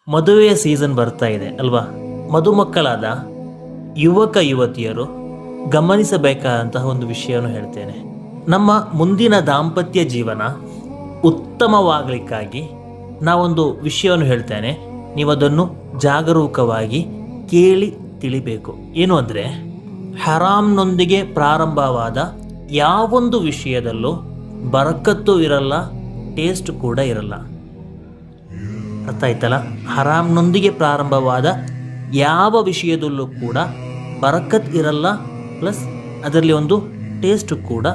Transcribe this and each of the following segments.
ಮದುವೆಯ ಸೀಸನ್ ಬರ್ತಾ ಇದೆ ಅಲ್ವಾ? ಮದುಮಕ್ಕಳಾದ ಯುವಕ ಯುವತಿಯರು ಗಮನಿಸಬೇಕಾದಂತಹ ಒಂದು ವಿಷಯವನ್ನು ಹೇಳ್ತೇನೆ. ನಮ್ಮ ಮುಂದಿನ ದಾಂಪತ್ಯ ಜೀವನ ಉತ್ತಮವಾಗಲಿಕ್ಕಾಗಿ ನಾವೊಂದು ವಿಷಯವನ್ನು ಹೇಳ್ತೇನೆ. ನೀವದನ್ನು ಜಾಗರೂಕವಾಗಿ ಕೇಳಿ ತಿಳಿಬೇಕು. ಏನು ಅಂದರೆ, ಹರಾಮ್ನೊಂದಿಗೆ ಪ್ರಾರಂಭವಾದ ಯಾವೊಂದು ವಿಷಯದಲ್ಲೂ ಬರಕತ್ತು ಇರಲ್ಲ, ಟೇಸ್ಟ್ ಕೂಡ ಇರಲ್ಲ. ಅರ್ಥ ಆಯ್ತಲ್ಲ? ಹರಾಮ್ನೊಂದಿಗೆ ಪ್ರಾರಂಭವಾದ ಯಾವ ವಿಷಯದಲ್ಲೂ ಕೂಡ ಬರಕತ್ ಇರಲ್ಲ, ಪ್ಲಸ್ ಅದರಲ್ಲಿ ಒಂದು ಟೇಸ್ಟ್ ಕೂಡ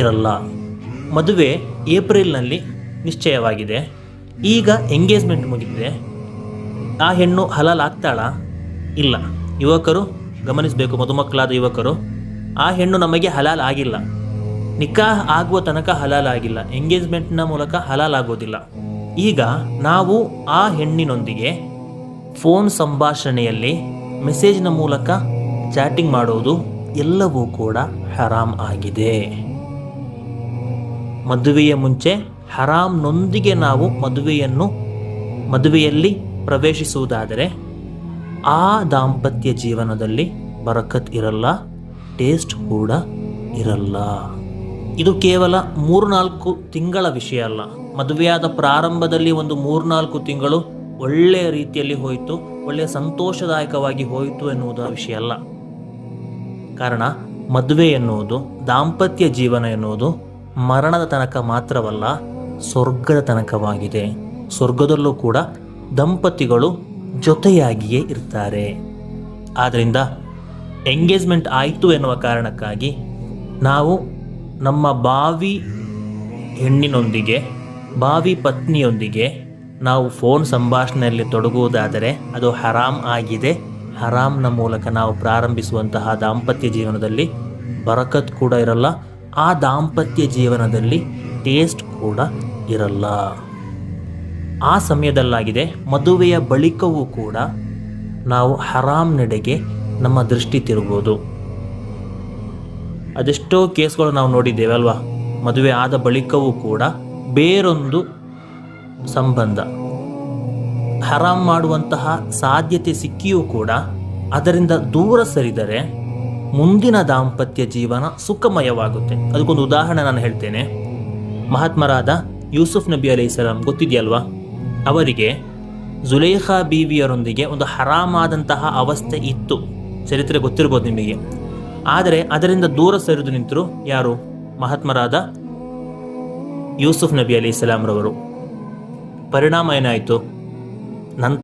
ಇರಲ್ಲ. ಮದುವೆ ಏಪ್ರಿಲ್ನಲ್ಲಿ ನಿಶ್ಚಯವಾಗಿದೆ. ಈಗ ಎಂಗೇಜ್ಮೆಂಟ್ ಮುಗಿದಿದೆ. ಆ ಹೆಣ್ಣು ಹಲಾಲ್ ಆಗ್ತಾಳಾ? ಇಲ್ಲ. ಯುವಕರು ಗಮನಿಸಬೇಕು, ಮದುಮಕ್ಕಳಾದ ಯುವಕರು, ಆ ಹೆಣ್ಣು ನಮಗೆ ಹಲಾಲ್ ಆಗಿಲ್ಲ. ನಿಕಾಹ್ ಆಗುವ ತನಕ ಹಲಾಲ್ ಆಗಿಲ್ಲ. ಎಂಗೇಜ್ಮೆಂಟ್ನ ಮೂಲಕ ಹಲಾಲ್ ಆಗೋದಿಲ್ಲ. ಈಗ ನಾವು ಆ ಹೆಣ್ಣಿನೊಂದಿಗೆ ಫೋನ್ ಸಂಭಾಷಣೆಯಲ್ಲಿ, ಮೆಸೇಜ್ನ ಮೂಲಕ ಚಾಟಿಂಗ್ ಮಾಡೋದು ಎಲ್ಲವೂ ಕೂಡ ಹರಾಮ್ ಆಗಿದೆ. ಮದುವೆಯ ಮುಂಚೆ ಹರಾಮ್ನೊಂದಿಗೆ ನಾವು ಮದುವೆಯಲ್ಲಿ ಪ್ರವೇಶಿಸುವುದಾದರೆ ಆ ದಾಂಪತ್ಯ ಜೀವನದಲ್ಲಿ ಬರಕತ್ ಇರಲ್ಲ, ಟೇಸ್ಟ್ ಕೂಡ ಇರಲ್ಲ. ಇದು ಕೇವಲ 3-4 ತಿಂಗಳ ವಿಷಯ ಅಲ್ಲ. ಮದುವೆಯಾದ ಪ್ರಾರಂಭದಲ್ಲಿ ಒಂದು 3-4 ತಿಂಗಳು ಒಳ್ಳೆಯ ರೀತಿಯಲ್ಲಿ ಹೋಯಿತು, ಒಳ್ಳೆಯ ಸಂತೋಷದಾಯಕವಾಗಿ ಹೋಯಿತು ಎನ್ನುವುದರ ವಿಷಯ ಅಲ್ಲ. ಕಾರಣ, ಮದುವೆ ಎನ್ನುವುದು, ದಾಂಪತ್ಯ ಜೀವನ ಎನ್ನುವುದು ಮರಣದ ತನಕ ಮಾತ್ರವಲ್ಲ, ಸ್ವರ್ಗದ ತನಕವಾಗಿದೆ. ಸ್ವರ್ಗದಲ್ಲೂ ಕೂಡ ದಂಪತಿಗಳು ಜೊತೆಯಾಗಿಯೇ ಇರ್ತಾರೆ. ಆದ್ದರಿಂದ ಎಂಗೇಜ್ಮೆಂಟ್ ಆಯಿತು ಎನ್ನುವ ಕಾರಣಕ್ಕಾಗಿ ನಾವು ನಮ್ಮ ಭಾವಿ ಹೆಣ್ಣಿನೊಂದಿಗೆ, ಭಾವಿ ಪತ್ನಿಯೊಂದಿಗೆ ನಾವು ಫೋನ್ ಸಂಭಾಷಣೆಯಲ್ಲಿ ತೊಡಗುವುದಾದರೆ ಅದು ಹರಾಮ್ ಆಗಿದೆ. ಹರಾಮ್ನ ಮೂಲಕ ನಾವು ಪ್ರಾರಂಭಿಸುವಂತಹ ದಾಂಪತ್ಯ ಜೀವನದಲ್ಲಿ ಬರಕತ್ ಕೂಡ ಇರಲ್ಲ, ಆ ದಾಂಪತ್ಯ ಜೀವನದಲ್ಲಿ ಟೇಸ್ಟ್ ಕೂಡ ಇರಲ್ಲ. ಆ ಸಮಯದಲ್ಲಾಗಿದೆ, ಮದುವೆಯ ಬಳಿಕವೂ ಕೂಡ ನಾವು ಹರಾಮ್ ನೆಡೆಗೆ ನಮ್ಮ ದೃಷ್ಟಿ ತಿರುಗೋದು. ಅದೆಷ್ಟೋ ಕೇಸ್ಗಳು ನಾವು ನೋಡಿದ್ದೇವೆ ಅಲ್ವಾ? ಮದುವೆ ಆದ ಬಳಿಕವೂ ಕೂಡ ಬೇರೊಂದು ಸಂಬಂಧ ಹರಾಮ್ ಮಾಡುವಂತಹ ಸಾಧ್ಯತೆ ಸಿಕ್ಕಿಯೂ ಕೂಡ ಅದರಿಂದ ದೂರ ಸರಿದರೆ ಮುಂದಿನ ದಾಂಪತ್ಯ ಜೀವನ ಸುಖಮಯವಾಗುತ್ತೆ. ಅದಕ್ಕೊಂದು ಉದಾಹರಣೆ ನಾನು ಹೇಳ್ತೇನೆ. ಮಹಾತ್ಮರಾದ ಯೂಸುಫ್ ನಬಿ ಅಲೈಹಿಸ್ಸಲಾಂ ಗೊತ್ತಿದೆಯಲ್ವಾ? ಅವರಿಗೆ ಜುಲೇಖಾ ಬೀವಿಯರೊಂದಿಗೆ ಒಂದು ಹರಾಮಾದಂತಹ ಅವಸ್ಥೆ ಇತ್ತು. ಚರಿತ್ರೆ ಗೊತ್ತಿರ್ಬೋದು ನಿಮಗೆ. ಆದರೆ ಅದರಿಂದ ದೂರ ಸರಿದು ನಿಂತರು ಯಾರು? ಮಹಾತ್ಮರಾದ ಯೂಸುಫ್ ನಬಿ ಅಲೈಹಿಸ್ಸಲಾಂ ರವರು. ಪರಿಣಾಮ ಏನಾಯಿತು?